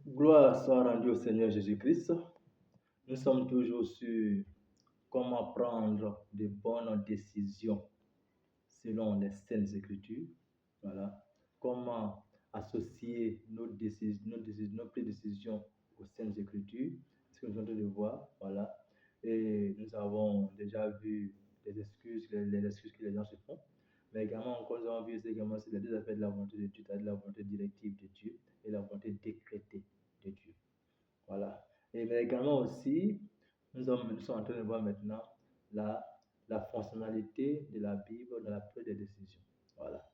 Gloire soit rendue au Seigneur Jésus-Christ. Nous sommes toujours sur comment prendre de bonnes décisions selon les Saintes Écritures. Voilà. Comment associer nos prédécisions aux Saintes Écritures. C'est ce que nous sommes en train de voir. Voilà. Et nous avons déjà vu les excuses que les gens se font. Mais également, encore, nous avons vu également les deux aspects de la volonté de Dieu, c'est-à-dire la volonté directive de Dieu et la volonté décrétée de Dieu. Voilà. Et mais également aussi, nous sommes en train de voir maintenant la fonctionnalité de la Bible dans la prise des décisions. Voilà.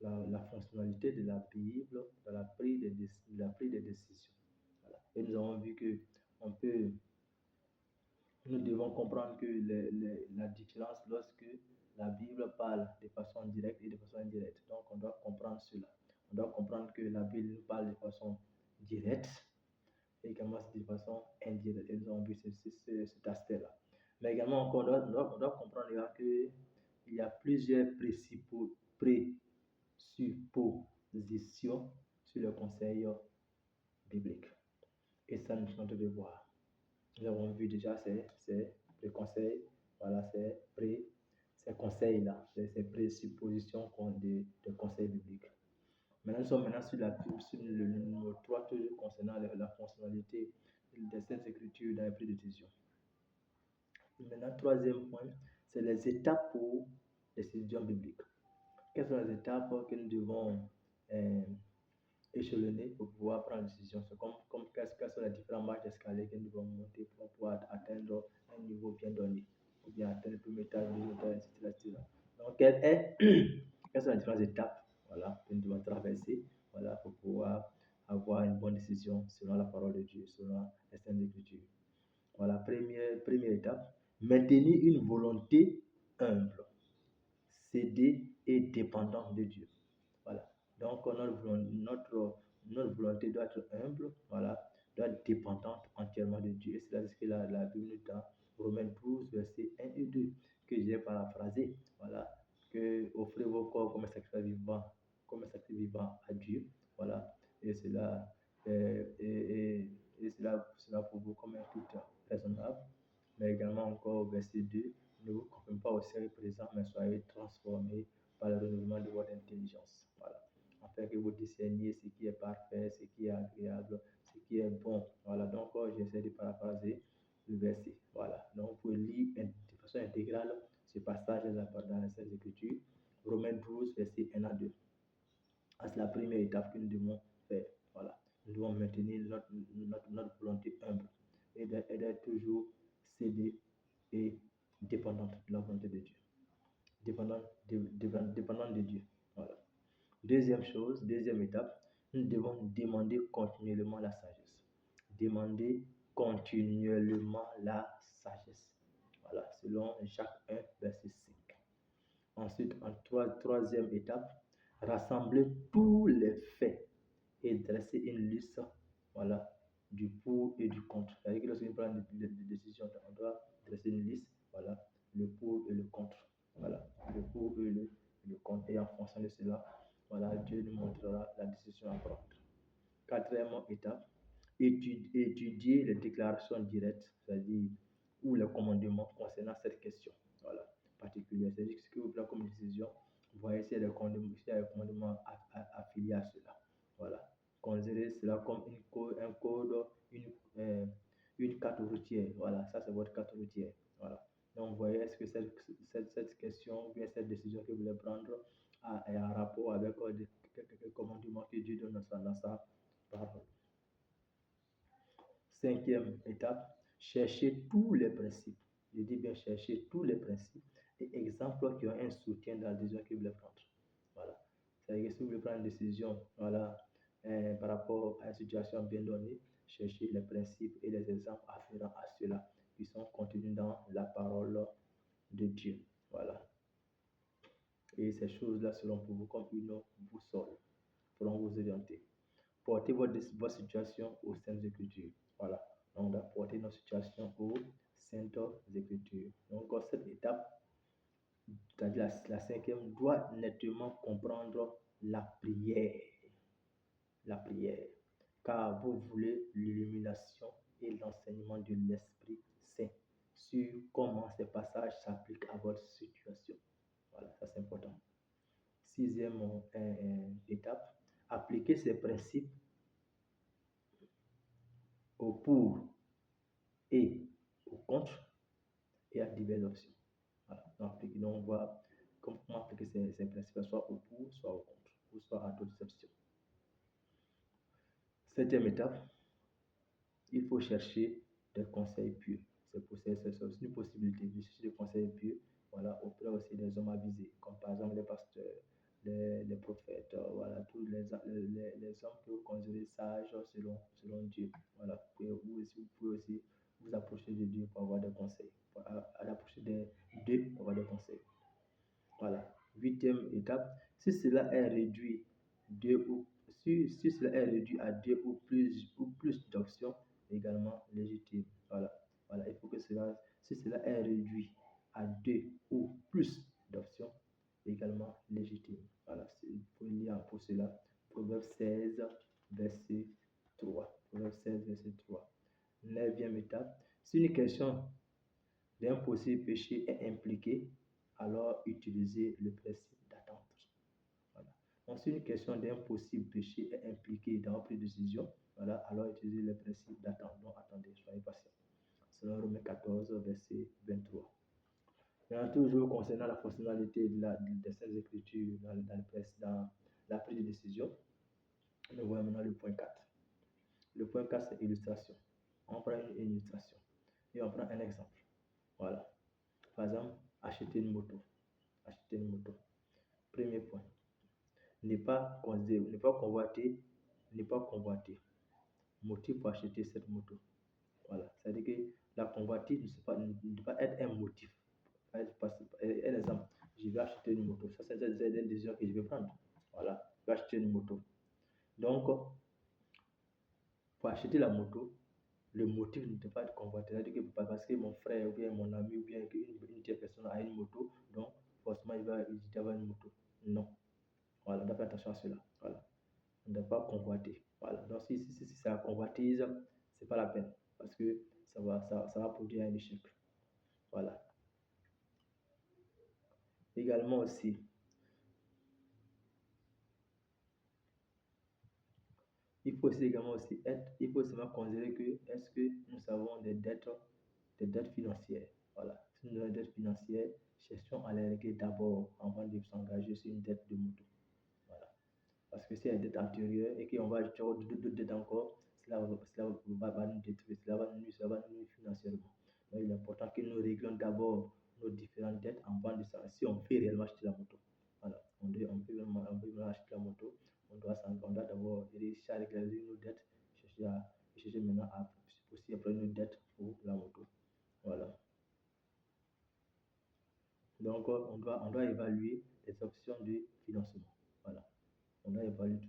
La fonctionnalité de la Bible dans la prise des décisions. Voilà. Et nous avons vu que nous devons comprendre que la différence lorsque la Bible parle de façon directe et de façon indirecte. Donc, on doit comprendre cela. On doit comprendre que la Bible parle de façon directe et également de façon indirecte. Et nous avons vu cet aspect-là. Mais également, on doit comprendre qu'il y a plusieurs présuppositions sur le conseil biblique. Et ça, nous sommes de voir. Nous avons vu déjà ces conseils, voilà, ces conseils-là, ces présuppositions de conseils bibliques. Maintenant, nous sommes sur le numéro 3, toujours concernant la fonctionnalité des Saintes Écritures dans les prises de décision. Maintenant, troisième point, c'est les étapes pour les décisions bibliques. Quelles sont les étapes que nous devons échelonner pour pouvoir prendre une décision? C'est comme quelles sont les différentes marches d'escalier que nous devons monter pour pouvoir atteindre un niveau bien donné, ou bien atteindre le premier étage, le deuxième étage, etc. Donc, quelles sont les différentes étapes, voilà, que nous devons traverser, voilà, pour pouvoir avoir une bonne décision selon la parole de Dieu, selon les Saintes Écritures. Voilà, première étape, maintenir une volonté humble, cédée et dépendante de Dieu. Voilà. Donc, notre volonté doit être humble, voilà, doit être dépendante entièrement de Dieu. Et c'est ce que la Bible nous dit, Romains 12, versets 1 et 2, que j'ai paraphrasé. Voilà, que offrez vos corps comme un sacrifice vivant à Dieu. Voilà, et cela, cela pour vous comme un culte raisonnable. Mais également encore verset 2, ne vous conformez pas au siècle présent, mais soyez transformés par le renouvellement de votre intelligence. Voilà. Afin que vous discerniez ce qui est parfait, ce qui est agréable, ce qui est bon. Voilà. Donc, j'essaie de paraphraser le verset. Voilà. Donc, vous pouvez lire de façon intégrale ce passage dans les Saintes Écritures. Romains 12, verset 1 à 2. C'est la première étape que nous devons faire. Voilà. Nous devons maintenir notre volonté humble et d'être toujours cédé et dépendante de la volonté de Dieu. Dépendant de Dieu. Voilà. Deuxième étape, nous devons demander continuellement la sagesse. Demander continuellement la sagesse. Voilà, selon Jacques 1, verset 5. Ensuite, en troisième étape, rassembler tous les faits et dresser une liste, voilà, du pour et du contre. C'est-à-dire que lorsqu'on prend des décisions, on doit dresser une liste, voilà, le pour et le contre. Voilà, le pour et le contre. Et en fonction de cela, voilà, Dieu nous montrera la décision à prendre. Quatrième étape, étudier les déclarations directes, c'est-à-dire ou les commandements concernant cette question. Voilà, particulière. C'est-à-dire ce que vous prenez comme décision, voyez s'il y a des commandements affiliés à cela. Voilà. Considérez cela comme un code, une carte routière. Voilà, ça c'est votre carte routière. Voilà. Donc, vous voyez, est-ce que cette question ou bien cette décision que vous voulez prendre est en rapport avec quelques commandements que Dieu donne dans sa parole. Cinquième étape, chercher tous les principes. Je dis bien chercher tous les principes et exemples qui ont un soutien dans la décision que vous voulez prendre. Voilà. C'est-à-dire que si vous voulez prendre une décision, voilà, par rapport à une situation bien donnée, cherchez les principes et les exemples afférents à cela qui sont contenus dans la parole de Dieu. Voilà. Et ces choses-là seront pour vous comme une boussole, pourront vous orienter. Portez votre situation aux Saintes Écritures. Voilà. Donc, on doit porter notre situation aux Saintes Écritures. Donc, cette étape, c'est-à-dire la cinquième, doit nettement comprendre la prière. La prière. car vous voulez l'illumination et l'enseignement de l'Esprit Saint sur comment ces passages s'appliquent à votre situation. Voilà, ça c'est important. Sixième étape, appliquer ces principes au pour et au contre et à diverses options. Voilà. Donc on voit comment appliquer ces principes soit au pour, soit au contre, ou soit à d'autres options. Septième étape, il faut chercher des conseils purs. C'est aussi une possibilité de chercher des conseils purs, voilà, auprès aussi des hommes avisés, comme par exemple les pasteurs, les prophètes, voilà, tous les hommes que vous considérez sages selon Dieu. Voilà, vous pouvez aussi vous approcher de Dieu pour avoir des conseils, à l'approcher d'eux pour avoir des conseils. Voilà. Huitième étape, si cela est réduit si cela est réduit à deux ou plus d'options, également légitime. Voilà. Il faut que si cela est réduit à deux ou plus d'options, également légitime. Voilà. Vous pouvez lire pour cela Proverbe 16, verset 3. Proverbe 16, verset 3. Neuvième étape, si une question d'un possible péché est impliquée, alors utilisez le principe d'attente. Voilà. Donc, si une question d'un possible péché est impliquée dans votre décision, voilà, alors utilisez le principe d'attente. Donc, attendez, soyez patient. Selon Romains 14, verset 23. Maintenant, toujours concernant la fonctionnalité des Saintes Écritures dans la prise de décision, nous voyons maintenant le point 4. Le point 4, c'est illustration. On prend une illustration et on prend un exemple. Voilà. Par exemple, acheter une moto. Premier point. Ne pas convoiter. Motif pour acheter cette moto. Voilà. C'est-à-dire que la convoitise ne doit pas être un motif. Un exemple, je vais acheter une moto. Ça, c'est une décision que je vais prendre. Voilà. Je vais acheter une moto. Donc, pour acheter la moto, le motif ne doit pas être convoité. C'est-à-dire que parce que mon frère ou bien mon ami ou bien une telle personne a une moto, donc forcément il va avoir une moto. Non. Voilà, on doit faire attention à cela. Voilà. On ne doit pas convoiter. Voilà. Donc si c'est la convoitise, c'est pas la peine. Parce que ça va produire un échec. Voilà. Également aussi, il faut seulement considérer que est-ce que nous avons des dettes financières. Voilà. Si nous avons des dettes financières, cherchons à les régler d'abord avant de s'engager sur une dette de moto. Voilà. Parce que si il y a des dettes antérieures et qu'on va ajouter d'autres dettes encore, cela va nous détruire, cela va nous nuire financièrement. Donc il est important que nous réglions d'abord nos différentes dettes avant de savoir si on peut réellement acheter la moto. Voilà. On peut vraiment acheter la moto. On doit d'abord réussir à régulariser nos dettes, chercher maintenant à aussi à prendre nos dettes pour la moto. Voilà. Donc, on doit évaluer les options de financement. Voilà. On doit évaluer tout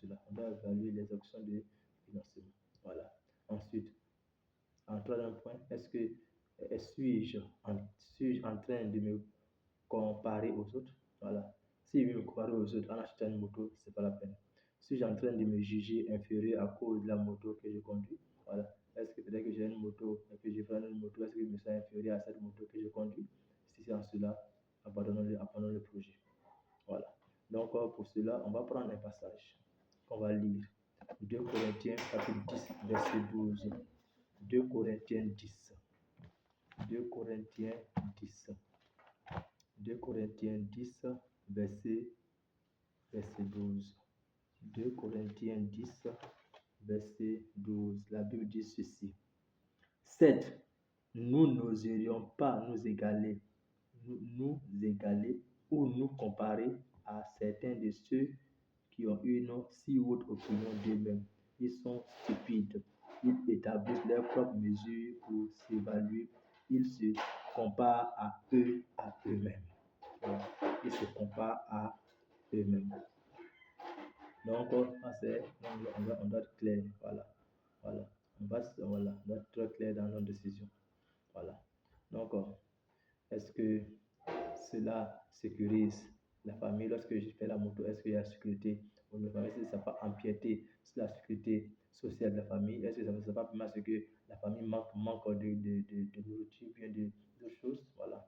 cela. On doit évaluer les options de financement. Voilà. Ensuite, en troisième point, suis-je en train de me comparer aux autres? Voilà. Si je veux me comparer aux autres en achetant une moto, ce n'est pas la peine. Suis-je en train de me juger inférieur à cause de la moto que je conduis? Voilà. Est-ce que peut-être que j'ai une moto et que je prends une moto, est-ce que je me sens inférieur à cette moto que je conduis? Si c'est en cela, abandonnons le projet. Voilà. Donc, pour cela, on va prendre un passage qu'on va lire. 2 Corinthiens chapitre 10, verset 12. 2 Corinthiens 10. 2 Corinthiens 10. 2 Corinthiens 10, verset 12. 2 Corinthiens 10, verset 12. La Bible dit ceci. 7. Nous n'oserions pas nous égaler ou nous comparer à certains de ceux qui ont une si haute opinion d'eux-mêmes. Ils sont stupides. Ils établissent leurs propres mesures pour s'évaluer. Ils se comparent à eux-mêmes. Voilà. Ils se comparent à eux-mêmes. Donc, on doit être clair. Voilà. On doit être très clair dans nos décisions. Voilà. Donc, est-ce que cela sécurise la famille lorsque je fais la moto? Est-ce qu'il y a sécurité pour mes familles? Si ça n'a pas empiété sur la sécurité sociale de la famille? Est-ce que ça ne veut pas parce que la famille manque de nourriture, bien de choses? Voilà.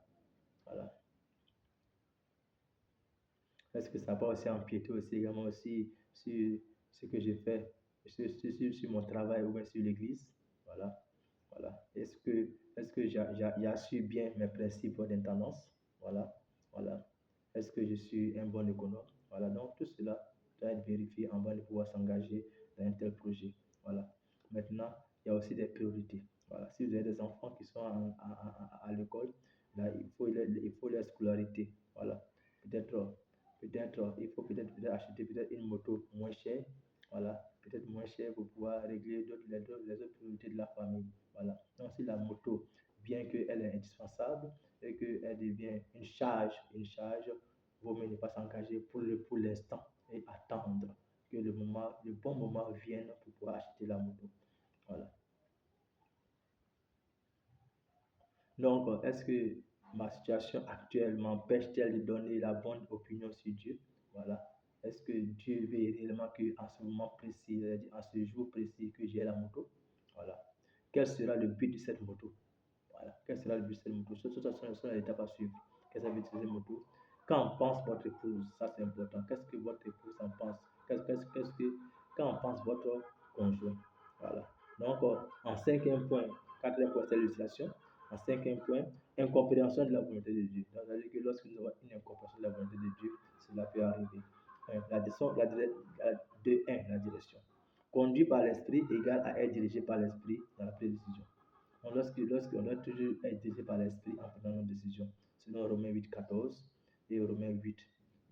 Voilà. Est-ce que ça va aussi empiéter aussi également aussi sur ce que je fais, sur mon travail ou bien sur l'église? Voilà. Voilà. Est-ce que j'ai su bien mes principes d'intendance? Voilà. Voilà. Est-ce que je suis un bon économe? Voilà. Donc, tout cela doit être vérifié avant de pouvoir s'engager dans un tel projet. Voilà. Maintenant, il y a aussi des priorités. Voilà. Si vous avez des enfants qui sont à l'école, là, il faut leur scolarité. Voilà. Peut-être il faut peut-être acheter peut-être une moto moins chère, voilà, peut-être moins chère pour pouvoir régler les autres priorités de la famille, voilà. Donc si la moto, bien qu'elle est indispensable et qu'elle devient une charge, vaut mieux ne pas s'engager pour l'instant et attendre que le bon moment vienne pour pouvoir acheter la moto, voilà. Donc, est-ce que ma situation actuelle m'empêche-t-elle de donner la bonne opinion sur Dieu? Voilà. Est-ce que Dieu veut réellement qu'en ce moment précis, en ce jour précis, que j'ai la moto? Voilà. Quel sera le but de cette moto? Voilà. Quel sera le but de cette moto? Ce sont les étapes à suivre. Qu'est-ce que ça veut dire cette moto? Qu'en pense votre épouse? Ça, c'est important. Qu'est-ce que votre épouse en pense? Qu'en pense votre conjoint? Voilà. Donc, en cinquième point, quatrième point, c'est l'utilisation. En cinquième point, incompréhension de la volonté de Dieu. Donc, c'est-à-dire que lorsque nous avons une incompréhension de la volonté de Dieu, cela peut arriver. La direction, la direction. Conduit par l'esprit égale à être dirigé par l'esprit dans la prise de décision. Donc, lorsqu'on doit toujours être dirigé par l'esprit en prenant nos décisions. Selon Romains 8, 14 et Romains 8,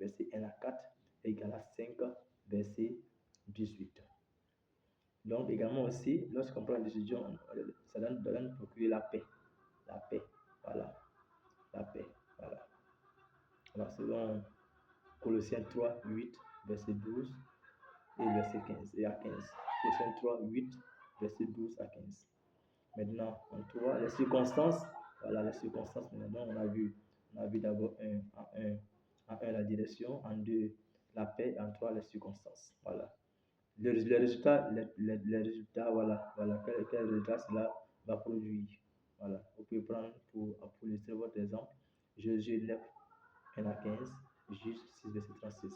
verset 1 à 4, égale à 5, verset 18. Donc, également aussi, lorsqu'on prend une décision, ça donne procurer la paix. La paix, voilà. La paix, voilà. Alors, selon Colossiens 3, 8, verset 12 et verset 15 et à 15. Colossiens 3, 8, verset 12 à 15. Maintenant, en 3, les circonstances. Voilà, les circonstances. Maintenant, on a vu d'abord en 1 la direction, en 2 la paix, en 3 les circonstances. Voilà. Les résultats, voilà, quel résultat cela va produire. Voilà, vous pouvez prendre pour illustrer votre exemple, Josué 9, 1 à 15, Juge 6, verset 36.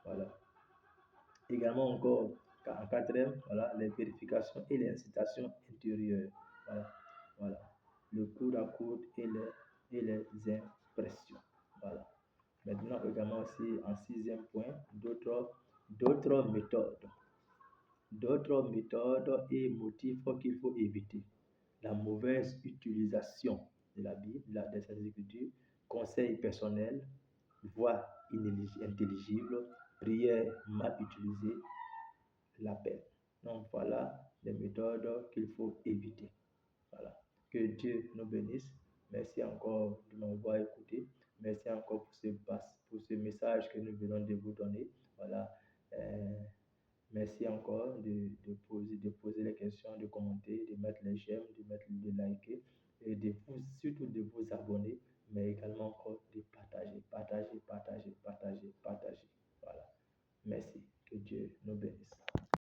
Voilà. Également encore, en quatrième, voilà, les vérifications et les incitations intérieures. Voilà, voilà. Le coude à coude et les impressions. Voilà. Maintenant, également aussi, en sixième point, d'autres méthodes. D'autres méthodes et motifs qu'il faut éviter. La mauvaise utilisation de la Bible, de cette écriture, conseils personnels, voix inintelligible, prière mal utilisée, l'appel. Donc voilà les méthodes qu'il faut éviter. Voilà. Que Dieu nous bénisse. Merci encore de m'avoir écouté. Merci encore pour ce message que nous venons de vous donner. Voilà. Merci encore de poser les questions, de commenter, de mettre les j'aime, de liker et surtout de vous abonner, mais également encore de partager. Voilà. Merci. Que Dieu nous bénisse.